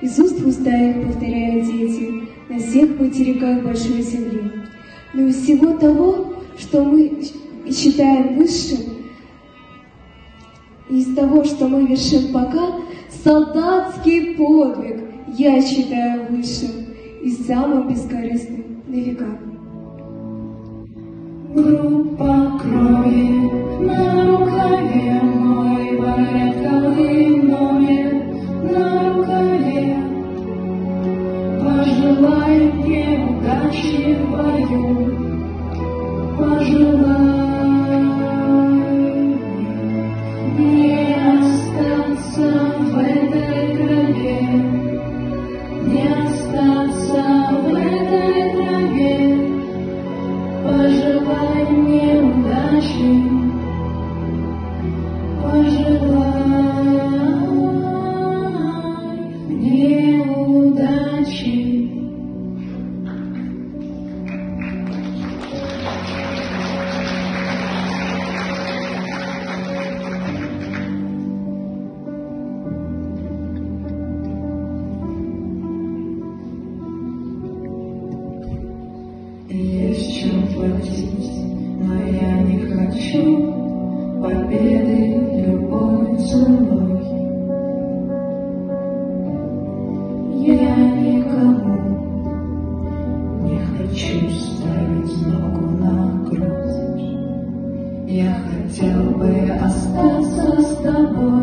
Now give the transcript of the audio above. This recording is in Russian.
Из уст в уста их повторяют дети на всех материках большой земли. Но из всего того, что мы считаем высшим, из того, что мы вершим пока, солдатский подвиг я считаю высшим и самым бескорыстным на века. Группа крови на рукаве, мой порядковый номер на рукаве. Пожелай мне удачи в бою, пожелай не остаться в этой траве, не остаться в этой траве. Пожелай мне удачи, пожелай мне удачи. Есть чем платить, но я не хочу победы любой ценой. Я никому не хочу ставить ногу на грудь. Я хотел бы остаться с тобой.